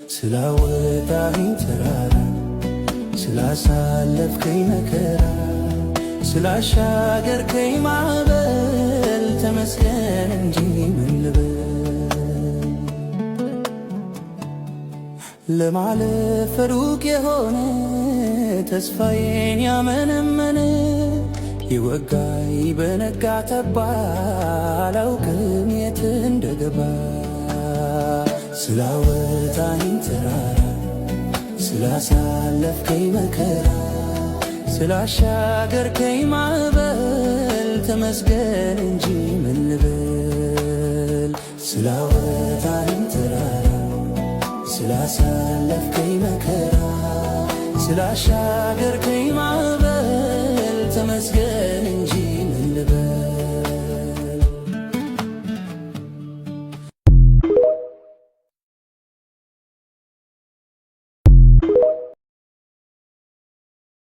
ስላወጣኸኝ ተራራ ስላሳለፍከኝ መከራ ስላሻገርከኝ ማዕበል ተመስገን እንጂ ምን ልበል። ለማለፍ ሩቅ የሆነ ተስፋዬን ያመነመነ ይወጋኝ በነጋ ተባ አላውቅም የት እንደገባ። ስላወጣኸኝ ተራራ ስላሳለፍከኝ መከራ ስላሻገርከኝ ማዕበል ተመስገን እንጂ ምን ልበል። ስላወጣኸኝ ተራራ ስላሳለፍከኝ መከራ ስላሻገርከኝ ማዕበል ተመስገን እንጂ ምን ልበል።